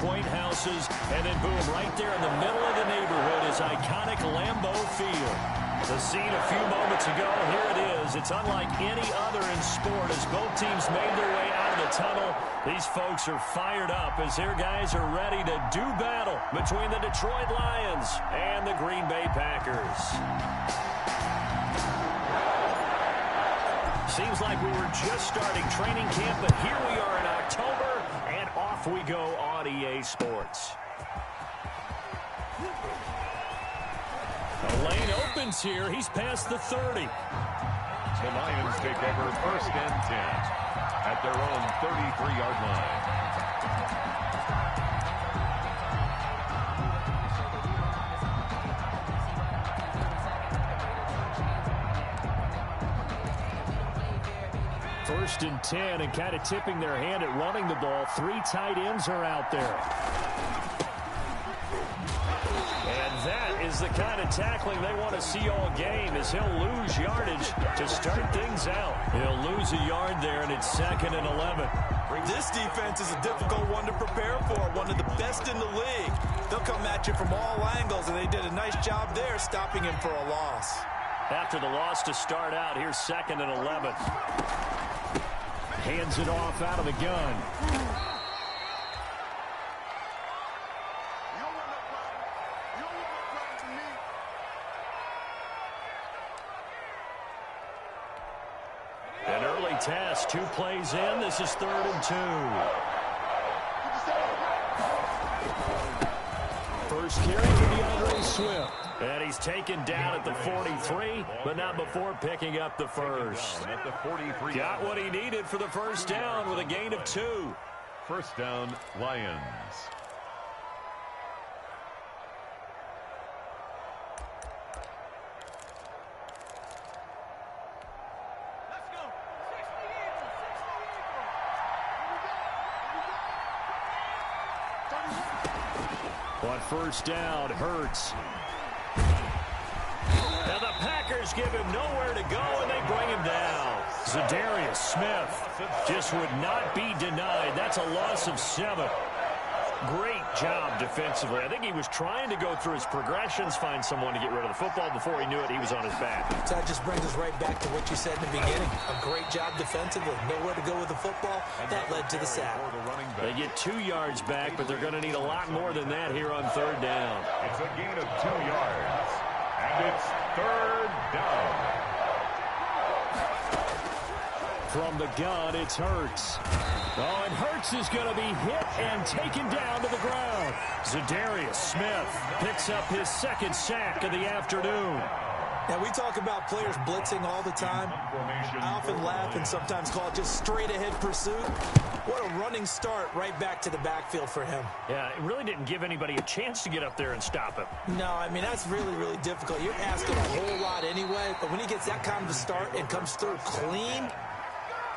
quaint houses, and then boom, right there in the middle of the neighborhood is iconic Lambeau Field. The scene a few moments ago, here it is. It's unlike any other in sport as both teams made their way out of the tunnel. These folks are fired up as their guys are ready to do battle between the Detroit Lions and the Green Bay Packers. Seems like we were just starting training camp, but here we are in October, and off we go on EA Sports. The lane opens here. He's past the 30. The Lions take over 1st and 10 at their own 33-yard line. First and 10, and kind of tipping their hand at running the ball. 3 tight ends are out there. And that is the kind of tackling they want to see all game as he'll lose yardage to start things out. He'll lose a yard there, and it's 2nd and 11. This defense is a difficult one to prepare for, one of the best in the league. They'll come at you from all angles, and they did a nice job there stopping him for a loss. After the loss to start out, here's 2nd and 11. Hands it off out of the gun. An early test, 2 plays in. This is 3rd and 2. First carry for DeAndre Swift. And he's taken down at the 43, but not before picking up the first. Got what he needed for the first down with a gain of 2. First down, Lions. On first down, Hurts. Now the Packers give him nowhere to go, and they bring him down. Zadarius Smith just would not be denied. That's a loss of 7. Great job defensively. I think he was trying to go through his progressions, find someone to get rid of the football. Before he knew it, he was on his back. So that just brings us right back to what you said in the beginning. A great job defensively. Nowhere to go with the football. That led to the sack. They get 2 yards back, but they're going to need a lot more than that here on 3rd down. It's a gain of 2 yards. And it's 3rd down. From the gun, it's Hurts. Oh, and Hurts is going to be hit and taken down to the ground. Zadarius Smith picks up his 2nd sack of the afternoon. Now, we talk about players blitzing all the time. I often laugh and sometimes call it just straight-ahead pursuit. What a running start right back to the backfield for him. Yeah, it really didn't give anybody a chance to get up there and stop him. No, I mean, that's really, really difficult. You're asking a whole lot anyway, but when he gets that kind of a start and comes through clean,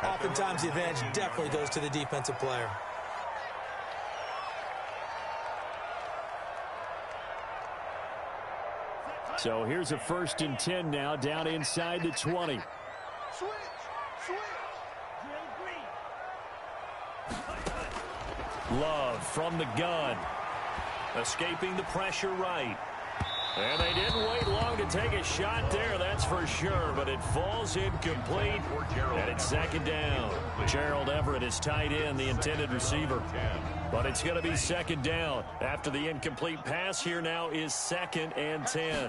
oftentimes the advantage definitely goes to the defensive player. So here's a 1st and 10 now, down inside the 20. Love from the gun. Escaping the pressure right. And they didn't wait long to take a shot there, that's for sure, but it falls incomplete, and it's 2nd down. Gerald Everett is tight end, the intended receiver. But it's going to be 2nd down. After the incomplete pass, here now is 2nd and 10.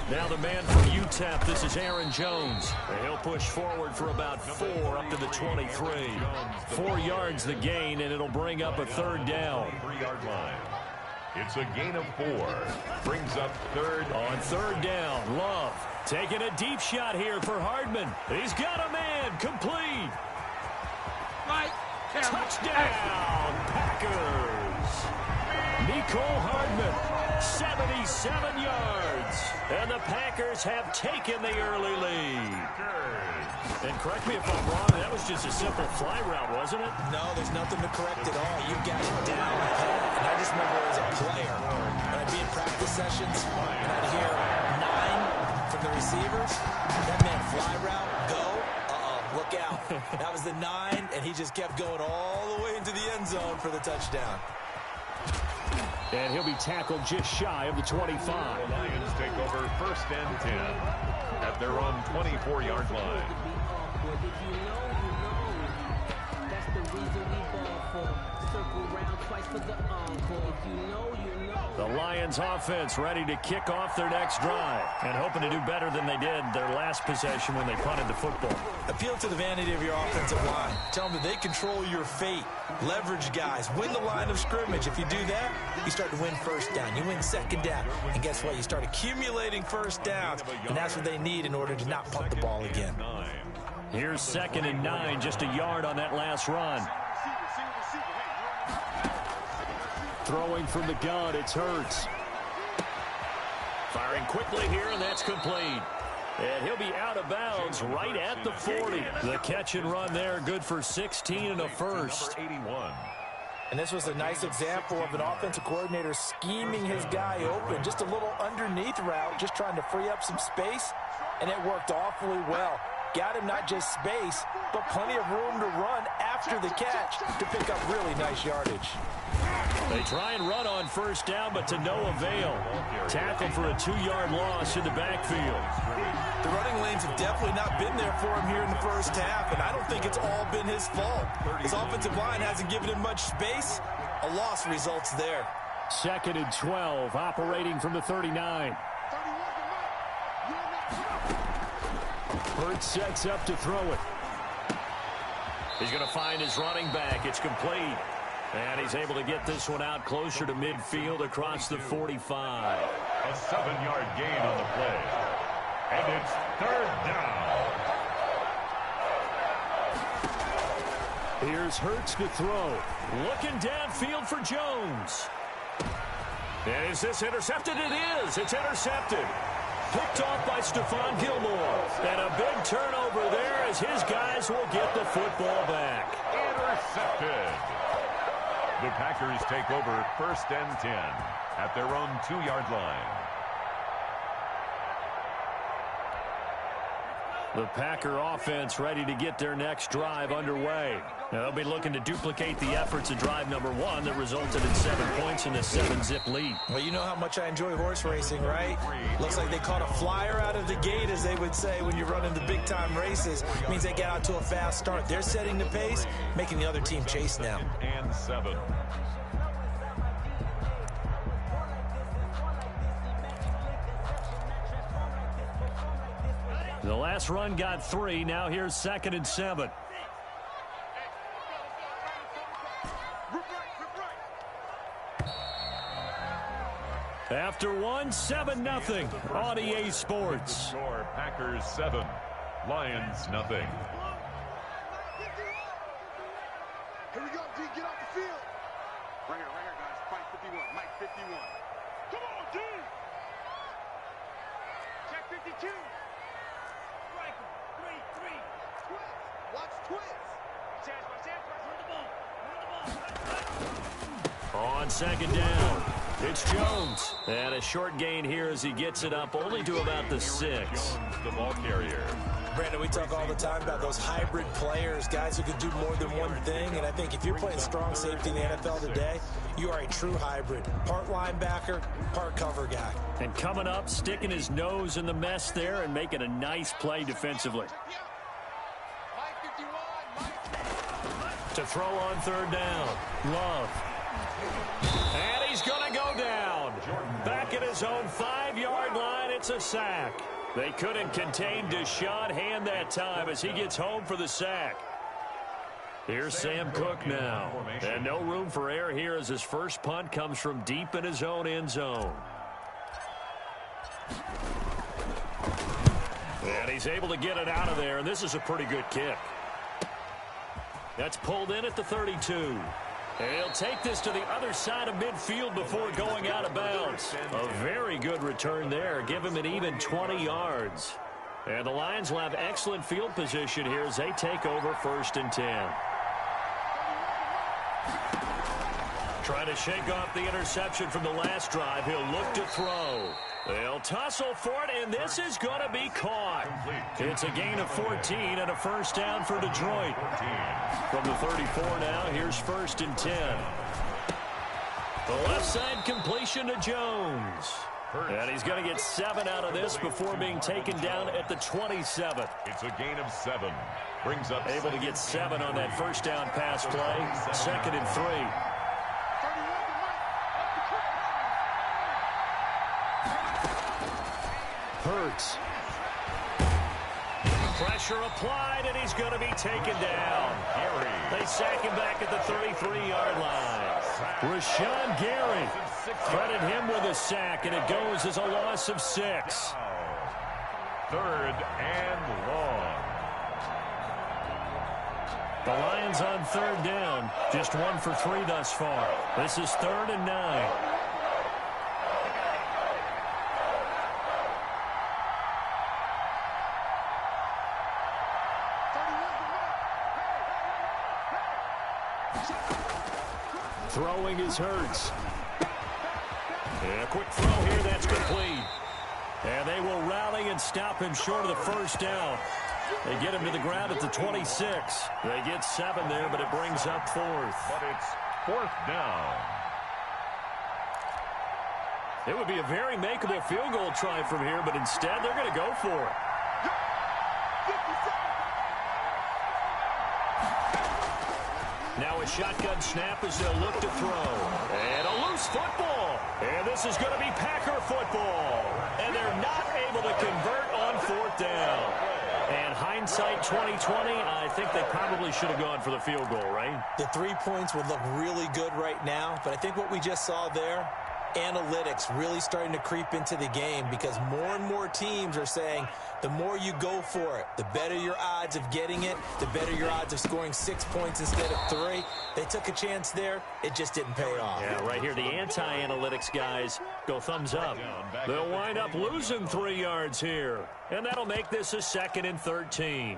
Now the man from UTEP, this is Aaron Jones. And he'll push forward for about 4 up to the 23. 4 yards the gain, and it'll bring up a 3rd down. 3-yard line. It's a gain of 4. Brings up 3rd. On 3rd down, Love taking a deep shot here for Hardman. He's got a man. Complete. Touchdown, Packers. Mecole Hardman, 77 yards. And the Packers have taken the early lead. And correct me if I'm wrong, that was just a simple fly route, wasn't it? No, there's nothing to correct at all. You got it down pat. And I just remember as a player, when I'd be in practice sessions, and I'd hear 9 from the receivers, that meant fly route, go. Look out. That was the 9, and he just kept going all the way into the end zone for the touchdown. And he'll be tackled just shy of the 25. The Lions take over 1st and 10 at their own 24-yard line. That's the reason we ball for. Circle round twice for the encore. If you know, you know. The Lions offense ready to kick off their next drive and hoping to do better than they did their last possession when they punted the football. Appeal to the vanity of your offensive line. Tell them that they control your fate. Leverage guys. Win the line of scrimmage. If you do that, you start to win first down. You win second down. And guess what? You start accumulating first downs. And that's what they need in order to not punt the ball again. Here's 2nd and 9, just a yard on that last run. Throwing from the gun, it's Hurts. Firing quickly here, and that's complete. And he'll be out of bounds right at the 40. The catch and run there, good for 16 and a first. 81. And this was a nice example of an offensive coordinator scheming his guy open. Just a little underneath route, just trying to free up some space, and it worked awfully well. Got him not just space, but plenty of room to run after the catch to pick up really nice yardage. They try and run on first down, but to no avail. Tackle for a 2-yard loss in the backfield. The running lanes have definitely not been there for him here in the first half, and I don't think it's all been his fault. His offensive line hasn't given him much space. A loss results there. 2nd and 12, operating from the 39. Hurts sets up to throw it. He's going to find his running back. It's complete. And he's able to get this one out closer to midfield across the 45. A 7-yard gain on the play. And it's 3rd down. Here's Hurts to throw. Looking downfield for Jones. And is this intercepted? It is. It's intercepted. Picked off by Stephon Gilmore. And a big turnover there as his guys will get the football back. Intercepted. The Packers take over 1st and 10 at their own 2-yard line. The Packer offense ready to get their next drive underway. Now they'll be looking to duplicate the efforts of drive number 1 that resulted in 7 points in the 7-zip lead. Well, you know how much I enjoy horse racing, right? Looks like they caught a flyer out of the gate, as they would say when you're running the big-time races. It means they get out to a fast start. They're setting the pace, making the other team chase now. 2nd and 7. The last run got 3. Now here's 2nd and 7. After 1, 7-0 on EA Sports. Score, Packers 7, Lions nothing. Here we go, D, get off the field. Right here, guys. Mike 51, Mike 51. Come on, D. Check 52. Strike him. 3. Twist. Watch twist. Chance, run the ball. On 2nd down, it's Jones. And a short gain here as he gets it up only to about the 6. Jones, the ball carrier. Brandon, we talk all the time about those hybrid players, guys who can do more than one thing. And I think if you're playing strong safety in the NFL today, you are a true hybrid. Part linebacker, part cover guy. And coming up, sticking his nose in the mess there and making a nice play defensively. To throw on 3rd down, Love. And he's going to go down. Back at his own 5-yard line, it's a sack. They couldn't contain Deshaun Hand that time as he gets home for the sack. Here's Sam Cook now. And no room for error here as his first punt comes from deep in his own end zone. And he's able to get it out of there, and this is a pretty good kick. That's pulled in at the 32. And he'll take this to the other side of midfield before going out of bounds. A very good return there. Give him an even 20 yards. And the Lions will have excellent field position here as they take over 1st and 10. Trying to shake off the interception from the last drive. He'll look to throw. They'll tussle for it, and this is going to be caught. It's a gain of 14 and a first down for Detroit. From the 34 now, here's 1st and 10. The left side completion to Jones. And he's going to get 7 out of this before being taken down at the 27. It's a gain of 7. Brings up able to get 7 on that first down pass play. 2nd and 3. Hurts. Pressure applied, and he's going to be taken down. They sack him back at the 33-yard line. Rashawn Gary. Credit him with a sack, and it goes as a loss of 6. 3rd and long. The Lions on 3rd down. Just 1 for 3 thus far. This is 3rd and 9. Throwing is Hurts. And a quick throw here, that's complete. And they will rally and stop him short of the first down. They get him to the ground at the 26. They get 7 there, but it brings up 4th. But it's 4th down. It would be a very makeable field goal try from here, but instead they're going to go for it. Now a shotgun snap as they'll look to throw. And a loose football. And this is going to be Packer football. And they're not able to convert on 4th down. And hindsight 2020, I think they probably should have gone for the field goal, right? The 3 points would look really good right now, but I think what we just saw there, analytics really starting to creep into the game because more and more teams are saying the more you go for it, the better your odds of getting it, the better your odds of scoring 6 points instead of 3. They took a chance there. It just didn't pay off. Yeah, right here, the anti-analytics guys go thumbs up. They'll wind up losing 3 yards here, and that'll make this a 2nd and 13.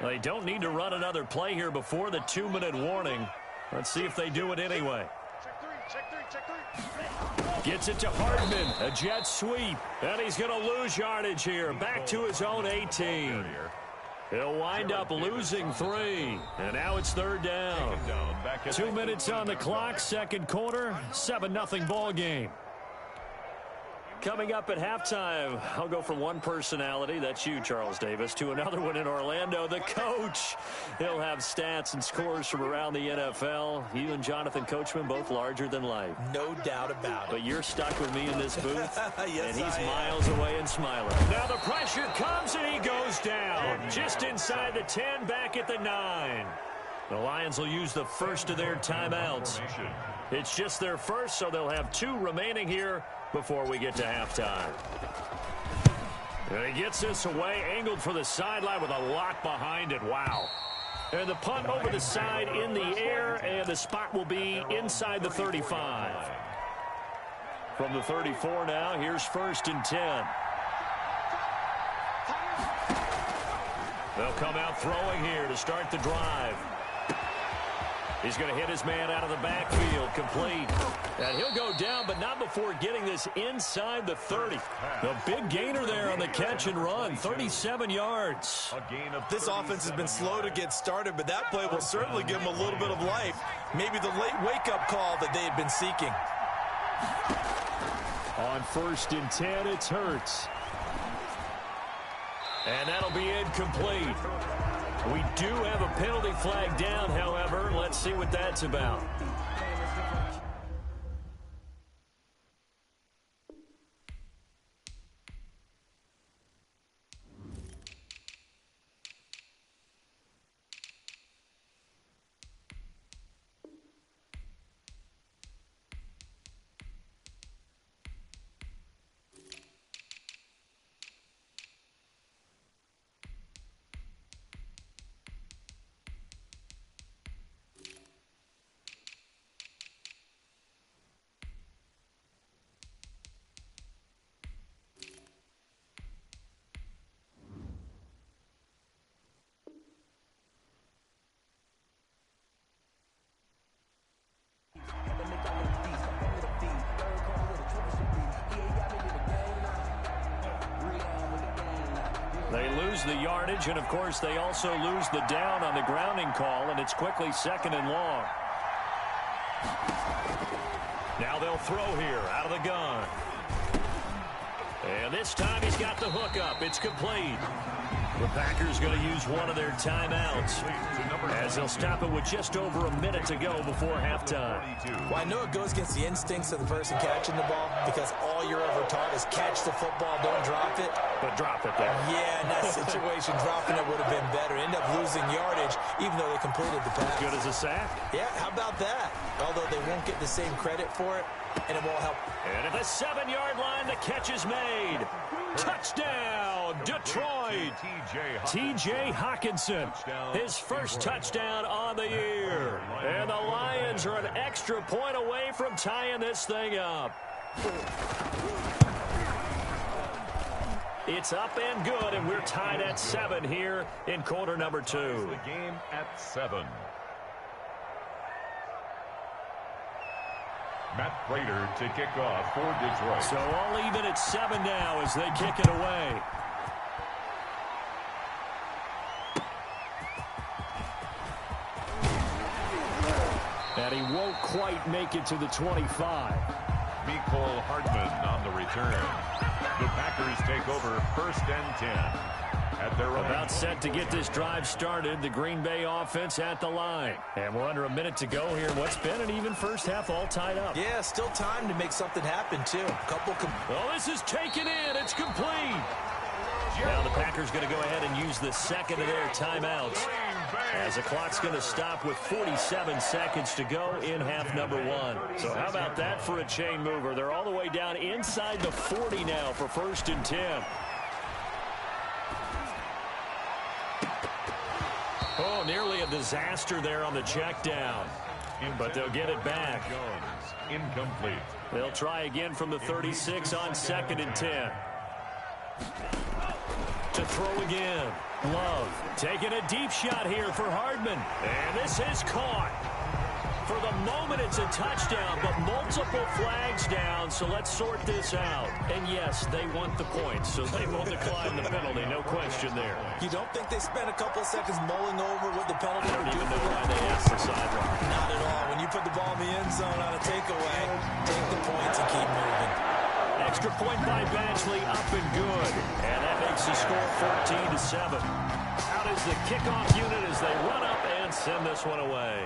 They don't need to run another play here before the 2-minute warning. Let's see if they do it anyway. Gets it to Hardman, a jet sweep, and he's going to lose yardage here, back to his own 18. He'll wind up losing 3, and now it's 3rd down. 2 minutes on the clock, 2nd quarter, 7-0 ball game. Coming up at halftime, I'll go from one personality, that's you, Charles Davis, to another one in Orlando, the coach. He'll have stats and scores from around the NFL. You and Jonathan Coachman, both larger than life. No doubt about it. But you're stuck with me in this booth, yes, and he's miles away and smiling. Now the pressure comes, and he goes down. Just inside the 10, back at the 9. The Lions will use the first of their timeouts. It's just their first, so they'll have 2 remaining here before we get to halftime. And he gets this away, angled for the sideline with a lock behind it. Wow. And the punt over the side in the air, and the spot will be inside the 35. From the 34 now, here's 1st and 10. They'll come out throwing here to start the drive. He's going to hit his man out of the backfield, complete. And he'll go down, but not before getting this inside the 30. The big gainer there on the catch and run, 37 yards. This offense has been slow to get started, but that play will certainly give them a little bit of life. Maybe the late wake-up call that they had been seeking. On 1st and 10, it's Hurts. And that'll be incomplete. We do have a penalty flag down, however. Let's see what that's about. They lose the yardage, and, of course, they also lose the down on the grounding call, and it's quickly 2nd and long. Now they'll throw here out of the gun. And this time he's got the hook up. It's complete. The Packers going to use one of their timeouts as they'll stop it with just over a minute to go before halftime. Well, I know it goes against the instincts of the person catching the ball because all you're ever taught is catch the football, don't drop it. But drop it there. Yeah, in that situation, dropping it would have been better. End up losing yardage even though they completed the pass. Good as a sack. Yeah, how about that? Although they won't get the same credit for it, and it won't help. And at the 7-yard line, the catch is made. Touchdown, Detroit. T.J. Hockenson, his first touchdown on the year. And the Lions are an extra point away from tying this thing up. It's up and good, and we're tied at 7 here in quarter number 2. The game at 7. Matt Prater to kick off for Detroit. So all even at 7 now as they kick it away. And he won't quite make it to the 25. Mecole Hardman on the return. The Packers take over 1st and 10. At their own. About set to get this drive started. The Green Bay offense at the line. And we're under a minute to go here. What's been an even first half all tied up. Yeah, still time to make something happen, too. Well, this is taken in. It's complete. Now the Packers going to go ahead and use the second of their timeouts as the clock's going to stop with 47 seconds to go in half number 1. So how about that for a chain mover? They're all the way down inside the 40 now for 1st and 10. Oh, nearly a disaster there on the check down. But they'll get it back. Incomplete. They'll try again from the 36 on 2nd and 10. To throw again. Love taking a deep shot here for Hardman. And this is caught. For the moment, it's a touchdown, but multiple flags down, so let's sort this out. And yes, they want the points, so they will decline the penalty, no question there. You don't think they spent a couple of seconds mulling over what the penalty I would don't do even know for why them? they asked the sideline. Not at all. When you put the ball in the end zone on a takeaway, take the points and keep moving. Extra point by Badgley, up and good. And that makes the score 14-7. Out is the kickoff unit as they run up and send this one away.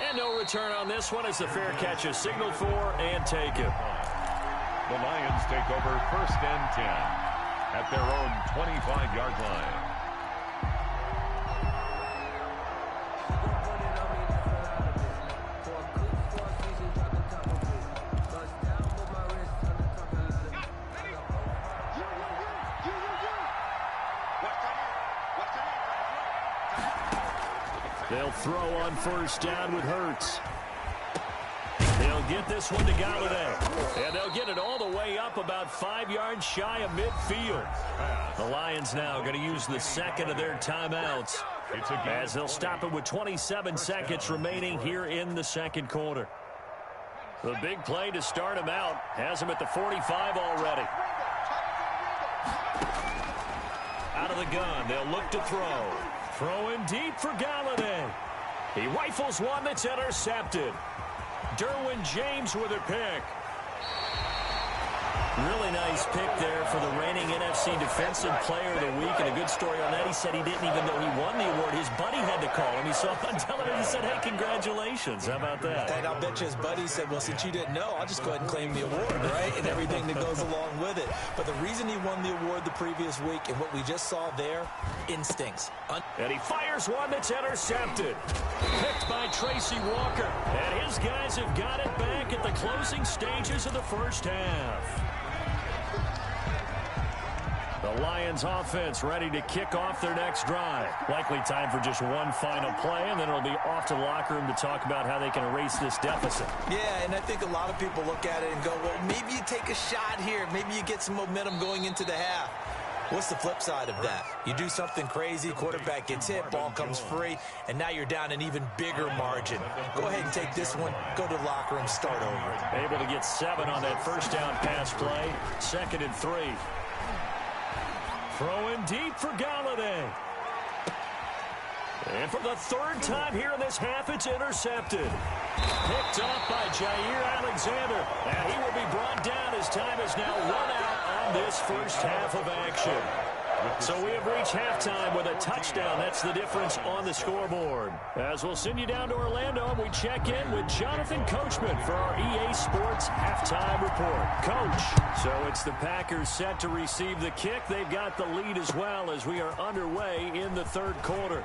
And no return on this one as the fair catch is signaled for and taken. The Lions take over 1st and 10 at their own 25-yard line. They'll throw on 1st down with Hurts. They'll get this one to Galladay. And they'll get it all the way up about 5 yards shy of midfield. The Lions now going to use the second of their timeouts as they'll stop it with 27 seconds remaining here in the second quarter. The big play to start him out has him at the 45 already. Out of the gun, they'll look to throw. Throwing deep for Galladay. He rifles one that's intercepted. Derwin James with a pick. Really nice pick there for the reigning NFC Defensive Player of the Week. And a good story on that. He said he didn't even know he won the award. His buddy had to call him. He saw him on television. He said, hey, congratulations. How about that? And I'll bet you his buddy said, well, since you didn't know, I'll just go ahead and claim the award, right? And everything that goes along with it. But the reason he won the award the previous week and what we just saw there, instincts. And he fires one that's intercepted. Picked by Tracy Walker. And his guys have got it back at the closing stages of the first half. The Lions offense ready to kick off their next drive. Likely time for just one final play, and then it'll be off to the locker room to talk about how they can erase this deficit. Yeah, and I think a lot of people look at it and go, well, maybe you take a shot here. Maybe you get some momentum going into the half. What's the flip side of that? You do something crazy, quarterback gets hit, ball comes free, and now you're down an even bigger margin. Go ahead and take this one, go to the locker room, start over. Able to get 7 on that first down pass play. 2nd and 3. Throwing deep for Galladay. And for the third time here in this half, it's intercepted. Picked off by Jair Alexander. And he will be brought down as time is now run out on this first half of action. So we have reached halftime with a touchdown. That's the difference on the scoreboard. As we'll send you down to Orlando, we check in with Jonathan Coachman for our EA Sports halftime report. Coach, so it's the Packers set to receive the kick. They've got the lead as well as we are underway in the third quarter.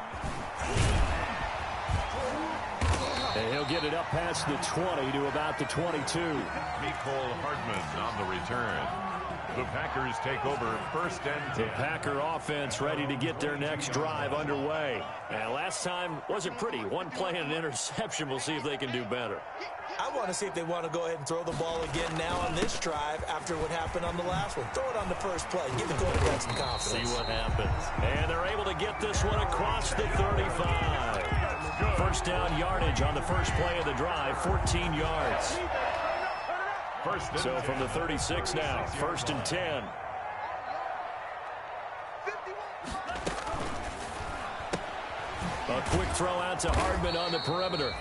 And he'll get it up past the 20 to about the 22. Mecole Hardman on the return. The Packers take over first and 10. The Packer offense ready to get their next drive underway. And last time wasn't pretty. One play and an interception. We'll see if they can do better. I want to see if they want to go ahead and throw the ball again now on this drive after what happened on the last one. Throw it on the first play. Give the quarterback some confidence. See what happens. And they're able to get this one across the 35. First down yardage on the first play of the drive, 14 yards. So from the 36 now, first and 10. A quick throw out to Hardman on the perimeter.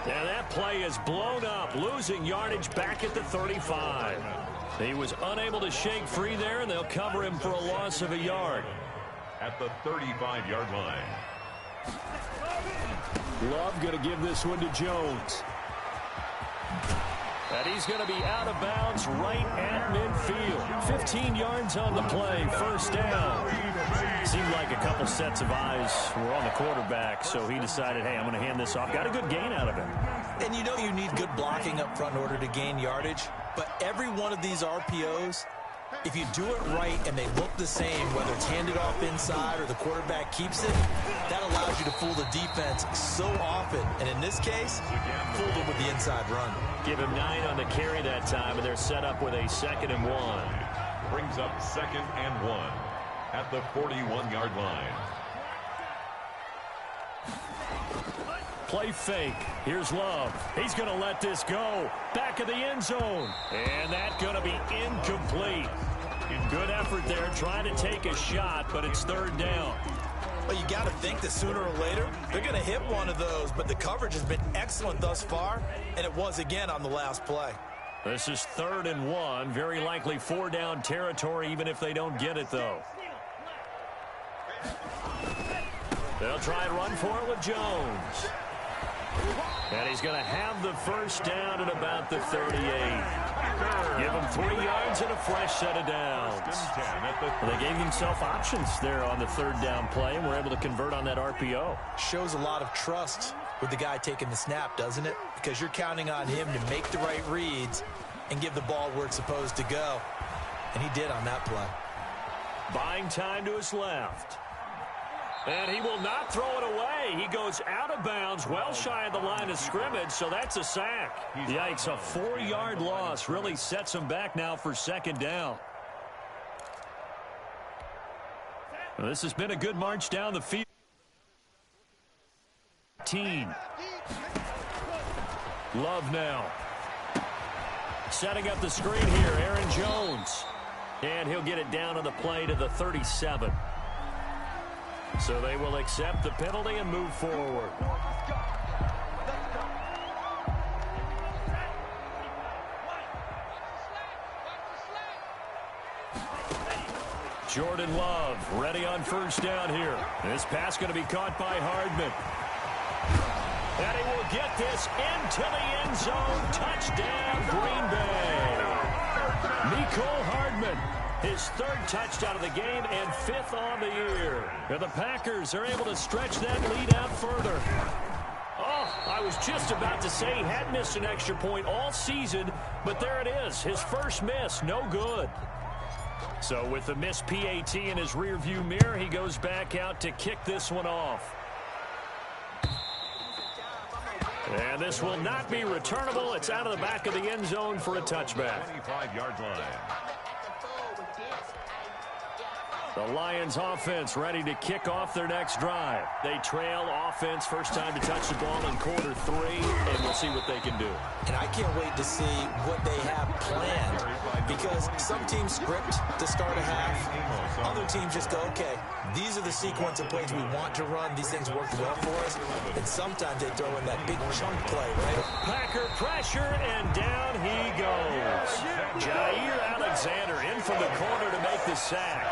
And that play is blown up, losing yardage back at the 35. He was unable to shake free there, and they'll cover him for a loss of a yard. At the 35-yard line. Love going to give this one to Jones. And he's going to be out of bounds right at midfield. 15 yards on the play, first down. Seemed like a couple sets of eyes were on the quarterback, so he decided, hey, I'm going to hand this off. Got a good gain out of it. And you know you need good blocking up front in order to gain yardage, but every one of these RPOs, if you do it right and they look the same, whether it's handed off inside or the quarterback keeps it, that allows you to fool the defense so often. And in this case, fooled them with the inside run. Give him 9 on the carry that time, and they're set up with a 2nd and 1. Brings up 2nd and 1 at the 41-yard line. Play fake. Here's Love. He's going to let this go. Back of the end zone. And that's going to be incomplete. Good effort there, trying to take a shot, but it's third down. Well, you got to think that sooner or later, they're going to hit one of those, but the coverage has been excellent thus far, and it was again on the last play. This is 3rd and 1. Very likely 4-down territory, even if they don't get it, though. They'll try and run for it with Jones. And he's going to have the first down at about the 38. Give him 3 yards and a fresh set of downs. They gave himself options there on the 3rd down play, and were able to convert on that RPO. Shows a lot of trust with the guy taking the snap, doesn't it? Because you're counting on him to make the right reads and give the ball where it's supposed to go. And he did on that play. Buying time to his left. And he will not throw it away. He goes out of bounds, well shy of the line of scrimmage, so that's a sack. Yikes, a 4-yard loss really sets him back now for 2nd down. Well, this has been a good march down the field. Love now. Setting up the screen here, Aaron Jones. And he'll get it down on the play to the 37. So they will accept the penalty and move forward. Jordan Love ready on first down here. This pass going to be caught by Hardman. And he will get this into the end zone. Touchdown, Green Bay. Mecole Hardman. His 3rd touchdown of the game and 5th on the year. And the Packers are able to stretch that lead out further. Oh, I was just about to say he had missed an extra point all season, but there it is. His first miss, no good. So with the missed PAT in his rearview mirror, he goes back out to kick this one off. And this will not be returnable. It's out of the back of the end zone for a touchback. 25-yard line. The Lions offense ready to kick off their next drive. They trail offense, first time to touch the ball in quarter 3, and we'll see what they can do. And I can't wait to see what they have planned, because some teams script to start a half. Other teams just go, okay, these are the sequence of plays we want to run. These things work well for us. And sometimes they throw in that big chunk play, right? Packer pressure, and down he goes. Jair Alexander in from the corner to make the sack.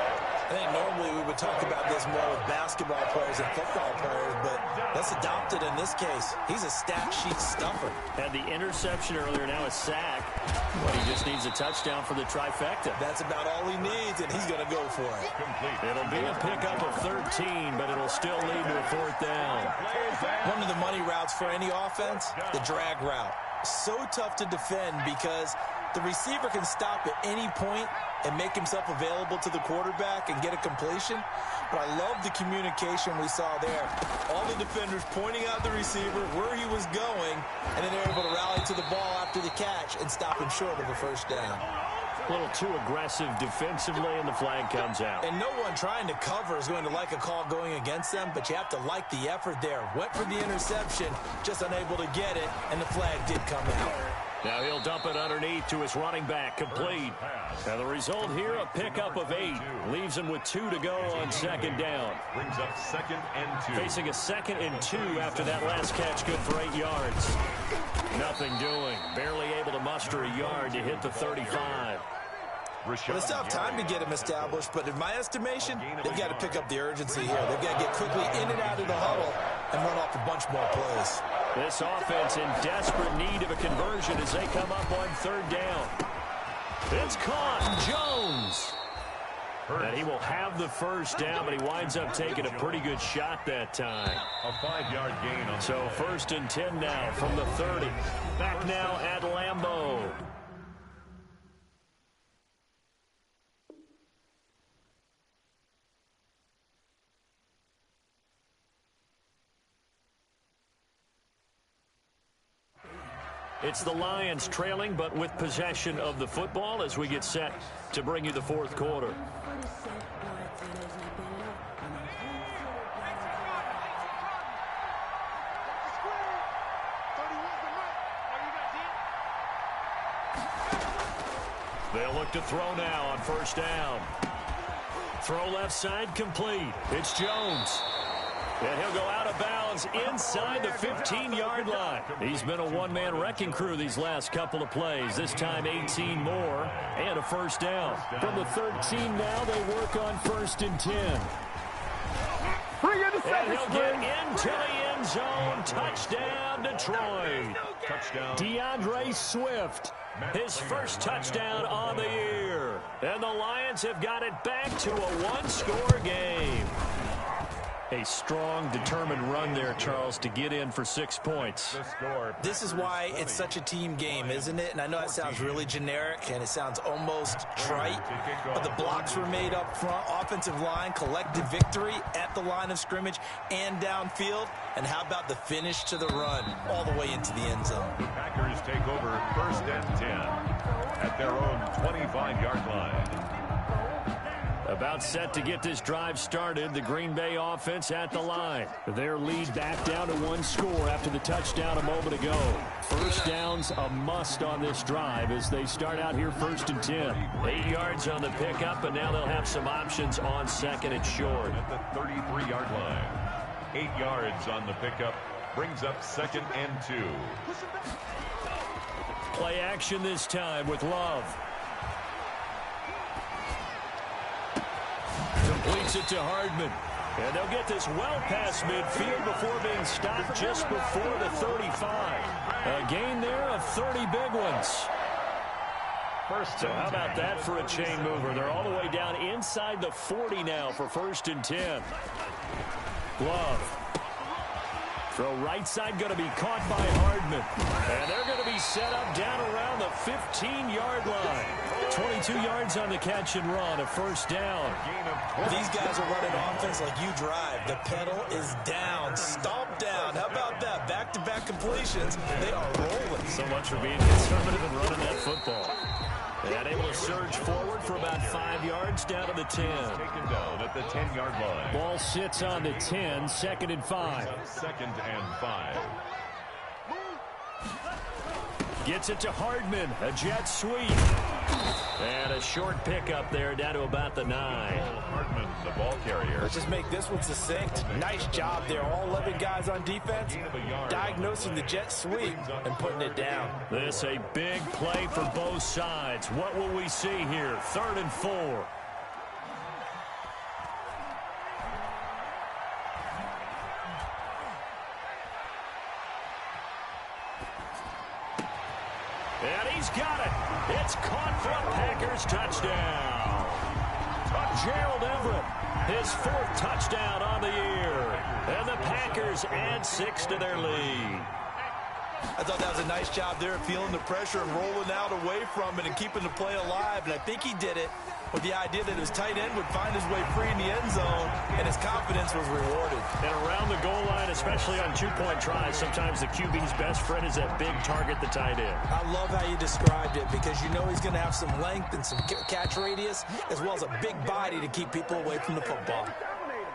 I think normally we would talk about this more with basketball players and football players, but that's adopted in this case. He's a stat sheet stuffer. Had the interception earlier, now a sack. But he just needs a touchdown for the trifecta. That's about all he needs, and he's going to go for it. It'll be a pickup of 13, but it'll still lead to a 4th down. One of the money routes for any offense, the drag route. So tough to defend because the receiver can stop at any point and make himself available to the quarterback and get a completion. But I love the communication we saw there. All the defenders pointing out the receiver, where he was going, and then they're able to rally to the ball after the catch and stop him short of a first down. A little too aggressive defensively, and the flag comes out. And no one trying to cover is going to like a call going against them, but you have to like the effort there. Went for the interception, just unable to get it, and the flag did come out. Now he'll dump it underneath to his running back, complete. Now the result here, a pickup of 8. Leaves him with 2 to go on 2nd down. Brings up 2nd and 2. Facing a 2nd and 2 after that last catch, good for 8 yards. Nothing doing. Barely able to muster a yard to hit the 35. Well, it's tough time to get him established, but in my estimation, they've got to pick up the urgency here. They've got to get quickly in and out of the huddle and run off a bunch more plays. This offense in desperate need of a conversion as they come up on 3rd down. It's caught. Jones. And he will have the first down, but he winds up taking a pretty good shot that time. A 5-yard gain on So 1st and 10 now from the 30. Back now at Lambeau. It's the Lions trailing, but with possession of the football as we get set to bring you the 4th quarter. They'll look to throw now on 1st down. Throw left side complete. It's Jones. And he'll go out of bounds inside the 15-yard line. He's been a one-man wrecking crew these last couple of plays. This time 18 more and a first down. From the 13 now, they work on 1st and 10. And he'll get into the end zone. Touchdown, Detroit. touchdown. DeAndre Swift, his first touchdown on the year. And the Lions have got it back to a one-score game. A strong, determined run there, Charles, to get in for 6 points. This is why it's such a team game, isn't it? And I know it sounds really generic and it sounds almost trite, but the blocks were made up front, offensive line, collective victory at the line of scrimmage and downfield. And how about the finish to the run all the way into the end zone? The Packers take over 1st and 10 at their own 25-yard line. About set to get this drive started, the Green Bay offense at the line. Their lead back down to one score after the touchdown a moment ago. First down's a must on this drive as they start out here 1st and 10. 8 yards on the pickup, and now they'll have some options on 2nd and short. At the 33-yard line. 8 yards on the pickup brings up 2nd and 2. Play action this time with Love. Completes it to Hardman. And they'll get this well past midfield before being stopped just before the 35. A gain there of 30 big ones. So how about that for a chain mover? They're all the way down inside the 40 now for 1st and 10. Love. Throw right side going to be caught by Hardman. And they're going to be set up down around the 15-yard line. 22 yards on the catch and run, a first down. These guys are running offense like you drive. The pedal is down, stomp down. How about that? Back-to-back completions. They are rolling. So much for being conservative and running that football. And able to surge forward for about 5 yards down to the 10. Taken down at the 10-yard line. Ball sits on the 10, 2nd and 5. 2nd and 5. Gets it to Hardman, a jet sweep. And a short pickup there down to about the 9. Hardman, the ball carrier. Let's just make this one succinct. Nice job there. All 11 guys on defense diagnosing the jet sweep and putting it down. This a big play for both sides. What will we see here? 3rd and 4. And he's got it. It's caught for a Packers touchdown. Gerald Everett, his 4th touchdown on the year. And the Packers add 6 to their lead. I thought that was a nice job there, feeling the pressure and rolling out away from it and keeping the play alive. And I think he did it with the idea that his tight end would find his way free in the end zone, and his confidence was rewarded. And around the goal line, especially on 2-point tries, sometimes the QB's best friend is that big target, the tight end. I love how you described it, because you know he's going to have some length and some catch radius, as well as a big body to keep people away from the football.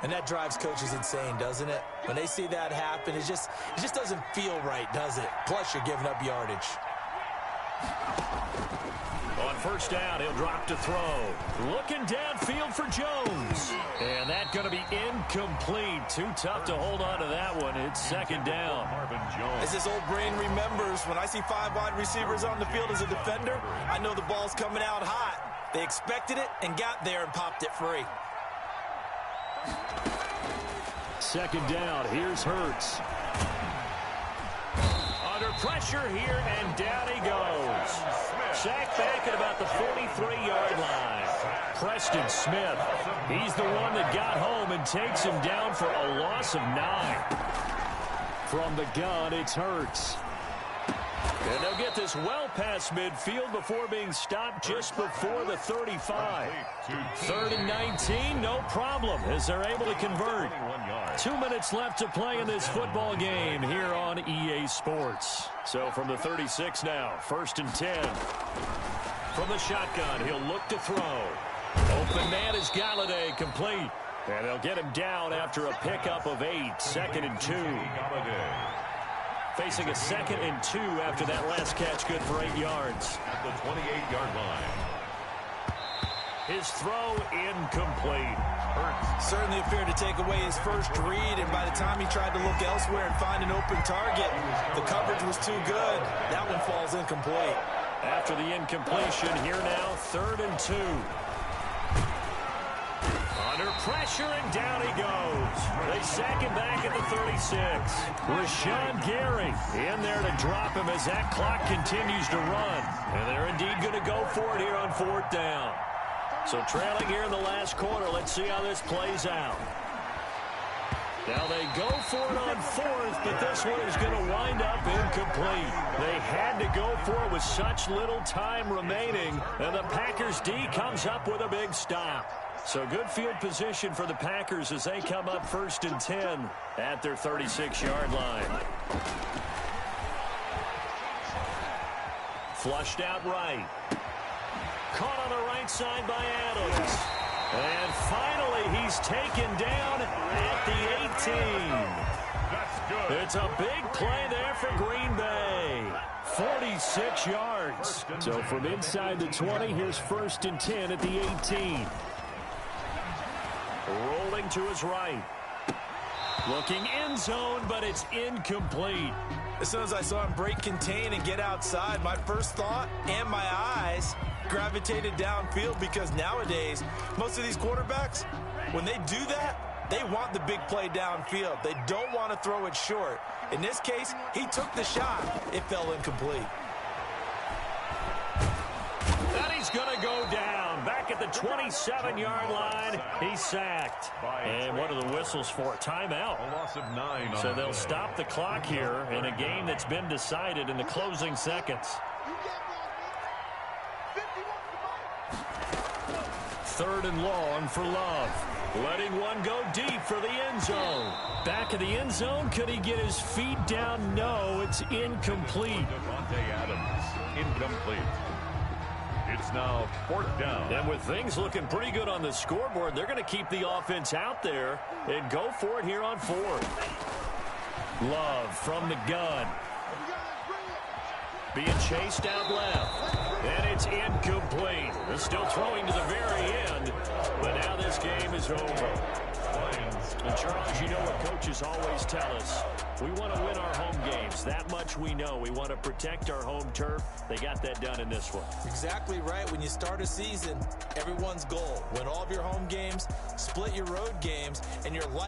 And that drives coaches insane, doesn't it? When they see that happen, it just doesn't feel right, does it? Plus, you're giving up yardage. On 1st down, he'll drop to throw. Looking downfield for Jones. And that's going to be incomplete. Too tough to hold on to that one. It's 2nd down. Marvin Jones. As his old brain remembers, when I see 5 wide receivers on the field as a defender, I know the ball's coming out hot. They expected it and got there and popped it free. 2nd down. Here's Hurts. Under pressure here, and down he goes. Sacked back at about the 43-yard line. Preston Smith. He's the one that got home and takes him down for a loss of 9. From the gun, it's Hurts. And they'll get this well past midfield before being stopped just before the 35. 3rd and 19, no problem, as they're able to convert. 2 minutes left to play in this football game here on EA Sports. So from the 36 now, 1st and 10. From the shotgun, he'll look to throw. Open man is Galladay, complete. And they'll get him down after a pickup of 8, 2nd and 2. Facing a 2nd and 2 after that last catch, good for 8 yards. At the 28-yard line. His throw incomplete. Hurts. Certainly appeared to take away his first read, and by the time he tried to look elsewhere and find an open target, the coverage was too good. That one falls incomplete. After the incompletion, here now, 3rd and 2. Under pressure, and down he goes. They sack him back at the 36. Rashawn Gary in there to drop him as that clock continues to run. And they're indeed going to go for it here on 4th down. So trailing here in the last quarter, let's see how this plays out. Now they go for it on 4th, but this one is going to wind up incomplete. They had to go for it with such little time remaining, and the Packers D comes up with a big stop. So good field position for the Packers as they come up 1st and 10 at their 36-yard line. Flushed out right. Caught on the right side by Adams. And finally, he's taken down at the 18. That's good. It's a big play there for Green Bay. 46 yards. So from inside the 20, here's 1st and 10 at the 18. Rolling to his right. Looking end zone, but it's incomplete. As soon as I saw him break contain and get outside, my first thought and my eyes gravitated downfield, because nowadays, most of these quarterbacks, when they do that, they want the big play downfield. They don't want to throw it short. In this case, he took the shot. It fell incomplete. And he's going to go down. Back at the 27-yard line, he's sacked. And what are the whistles for? Timeout. A loss of 9. So they'll stop the clock here in a game that's been decided in the closing seconds. 3rd and long for Love. Letting one go deep for the end zone. Back of the end zone. Could he get his feet down? No, it's incomplete. Devontae Adams, incomplete. It's now 4th down. And with things looking pretty good on the scoreboard, they're going to keep the offense out there and go for it here on 4th. Love from the gun. Being chased out left. And it's incomplete. They're still throwing to the very end. But now this game is over. And Charles, you know what coaches always tell us. We want to win our home games. That much we know. We want to protect our home turf. They got that done in this one. Exactly right. When you start a season, everyone's goal: win all of your home games, split your road games, and your life.